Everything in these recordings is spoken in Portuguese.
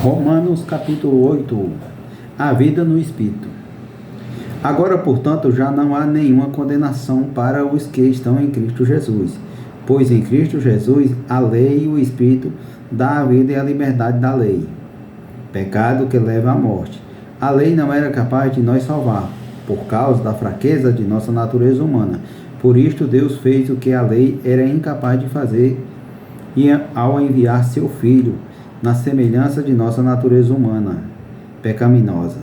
Romanos capítulo 8. A vida no Espírito. Agora, portanto, já não há nenhuma condenação para os que estão em Cristo Jesus, pois em Cristo Jesus a lei e o Espírito dá a vida e a liberdade da lei. Pecado que leva à morte. A lei não era capaz de nos salvar, por causa da fraqueza de nossa natureza humana. Por isto Deus fez o que a lei era incapaz de fazer, e ao enviar seu Filho, na semelhança de nossa natureza humana, pecaminosa,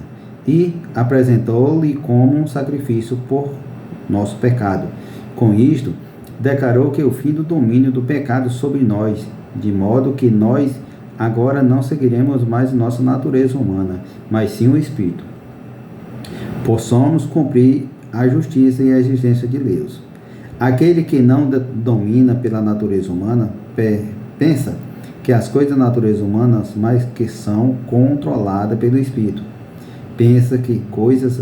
e apresentou-lhe como um sacrifício por nosso pecado. Com isto, declarou que o fim do domínio do pecado sobre nós, de modo que nós agora não seguiremos mais nossa natureza humana, mas sim o Espírito. Possamos cumprir a justiça e a existência de Deus. Aquele que não domina pela natureza humana, pensa que as coisas da natureza humana, mas que são controladas pelo Espírito. Pensa que coisas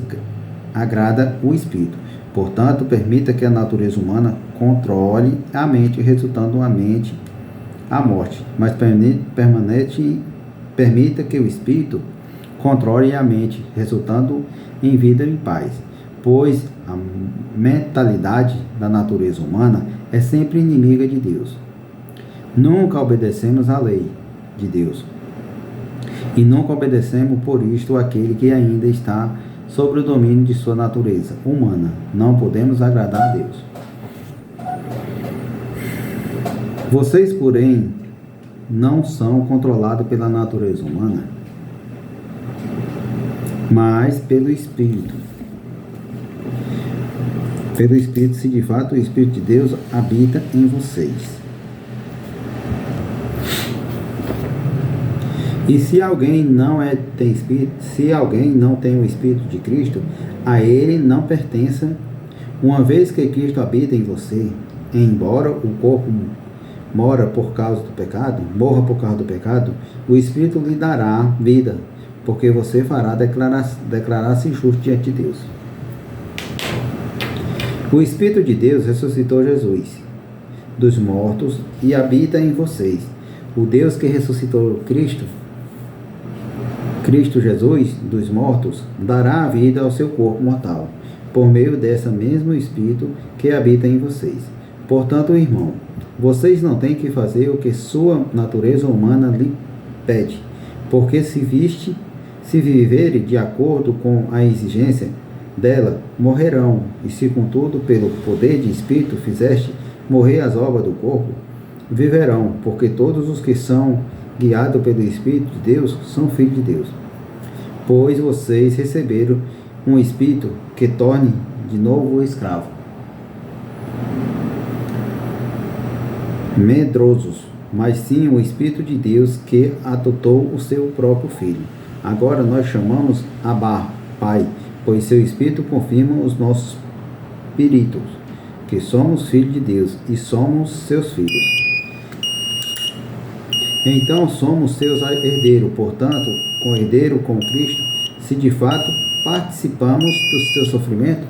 agrada o Espírito. Portanto, permita que a natureza humana controle a mente, resultando a mente a morte, mas permita que o Espírito controle a mente, resultando em vida e em paz. Pois a mentalidade da natureza humana é sempre inimiga de Deus. Nunca obedecemos à lei de Deus. E nunca obedecemos por isto aquele que ainda está sob o domínio de sua natureza humana. Não podemos agradar a Deus. Vocês, porém, não são controlados pela natureza humana, mas pelo Espírito. Pelo Espírito, se de fato o Espírito de Deus habita em vocês. E se alguém não tem Espírito, se alguém não tem o Espírito de Cristo, a ele não pertença. Uma vez que Cristo habita em você, embora o corpo morra por causa do pecado, o Espírito lhe dará vida, porque você fará declarar-se justo diante de Deus. O Espírito de Deus ressuscitou Jesus dos mortos e habita em vocês. O Deus que ressuscitou Cristo Jesus dos mortos, dará a vida ao seu corpo mortal, por meio desse mesmo Espírito que habita em vocês. Portanto, irmão, vocês não têm que fazer o que sua natureza humana lhe pede, porque se viverem de acordo com a exigência dela, morrerão. E se, contudo, pelo poder de Espírito fizeste morrer as obras do corpo, viverão, porque todos os que são guiados pelo Espírito de Deus são filhos de Deus. Pois vocês receberam um Espírito que torne de novo o escravo, medrosos, mas sim o Espírito de Deus que adotou o seu próprio Filho. Agora nós chamamos Abba, Pai, pois seu Espírito confirma os nossos espíritos, que somos filhos de Deus e somos seus filhos. Então somos seus herdeiros, portanto, co-herdeiro com Cristo. Se de fato participamos do seu sofrimento,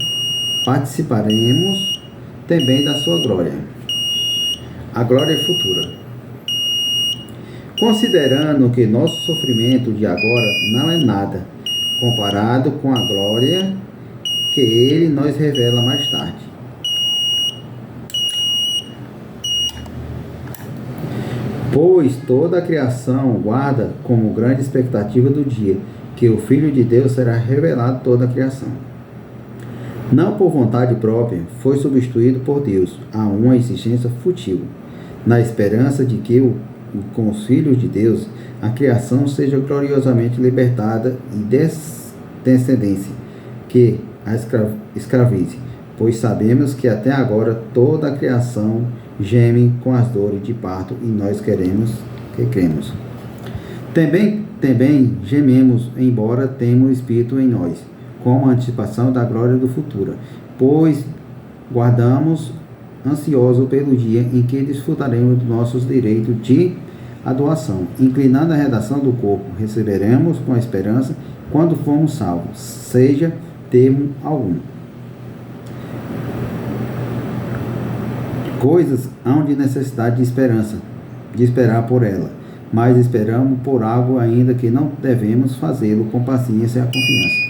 participaremos também da sua glória. A glória é futura. Considerando que nosso sofrimento de agora não é nada, comparado com a glória que Ele nos revela mais tarde. Pois toda a criação guarda como grande expectativa do dia que o Filho de Deus será revelado toda a criação. Não por vontade própria, foi substituído por Deus a uma existência fútil, na esperança de que com os filhos de Deus a criação seja gloriosamente libertada e descendência que a escravize, pois sabemos que até agora toda a criação geme com as dores de parto, e nós cremos. Também gememos, embora temos o Espírito em nós, como antecipação da glória do futuro, pois guardamos ansioso pelo dia em que desfrutaremos dos nossos direitos de adoração. Inclinando a redação do corpo, receberemos com a esperança quando formos salvos, seja termo algum. Coisas hão de necessidade de esperança, de esperar por ela. mas esperamos por algo ainda que não devemos fazê-lo com paciência e confiança.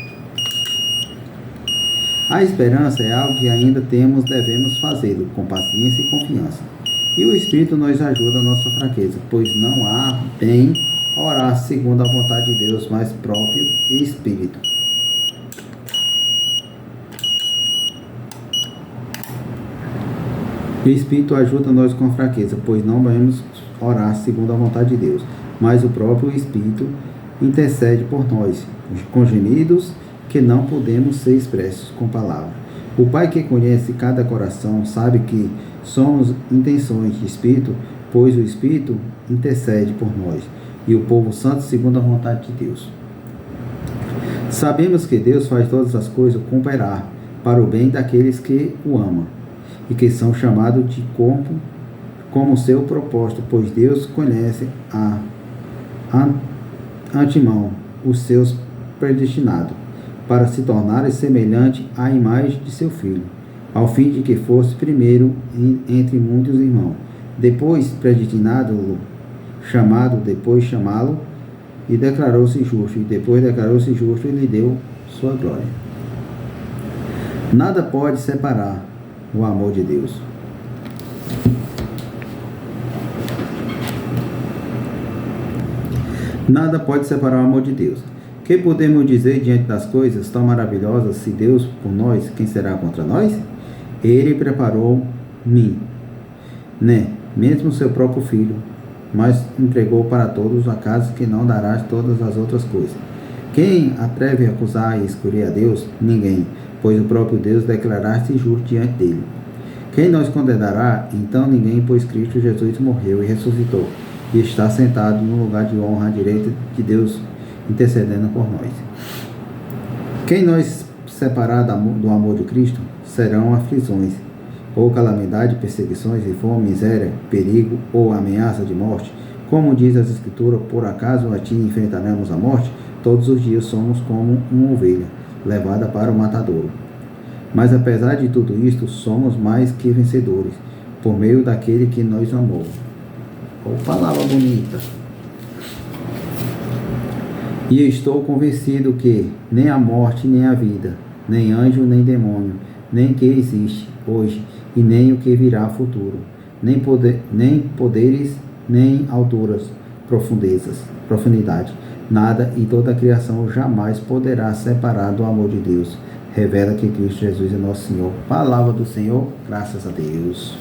A esperança é algo que ainda devemos fazê-lo com paciência e confiança. E o Espírito nos ajuda a nossa fraqueza, pois não há bem orar segundo a vontade de Deus, mas próprio Espírito. O Espírito ajuda nós com fraqueza, pois não devemos orar segundo a vontade de Deus, mas o próprio Espírito intercede por nós, com gemidos que não podemos ser expressos com palavras. O Pai que conhece cada coração sabe que somos intenções de Espírito, pois o Espírito intercede por nós, e o povo santo segundo a vontade de Deus. Sabemos que Deus faz todas as coisas cooperar para o bem daqueles que o amam, e que são chamados de como seu propósito, pois Deus conhece a antemão os seus predestinados, para se tornarem semelhante à imagem de seu Filho, ao fim de que fosse primeiro entre muitos irmãos, depois predestinado, chamado, depois chamá-lo, e declarou-se justo, e depois declarou-se justo e lhe deu sua glória. Nada pode separar o amor de Deus. Nada pode separar o amor de Deus. Que podemos dizer diante das coisas tão maravilhosas? Se Deus por nós, quem será contra nós? Ele preparou-me, mesmo seu próprio filho, mas entregou para todos, acaso que não darás todas as outras coisas. Quem atreve a acusar e excluir a Deus? Ninguém, pois o próprio Deus declarar-se justo diante dele. Quem nos condenará? Então ninguém, pois Cristo Jesus morreu e ressuscitou, e está sentado no lugar de honra à direita de Deus, intercedendo por nós. Quem nos separar do amor de Cristo? Serão aflições, ou calamidade, perseguições, e fome, miséria, perigo ou ameaça de morte. Como diz as Escrituras, por acaso a ti enfrentaremos a morte? Todos os dias somos como uma ovelha, levada para o matadouro. Mas apesar de tudo isto, somos mais que vencedores, por meio daquele que nos amou. Oh, palavra bonita! E estou convencido que nem a morte, nem a vida, nem anjo, nem demônio, nem que existe hoje, e nem o que virá futuro, nem poderes, nem alturas, profundidade, nada e toda a criação jamais poderá separar do amor de Deus. Revela que Cristo Jesus é nosso Senhor. Palavra do Senhor, graças a Deus.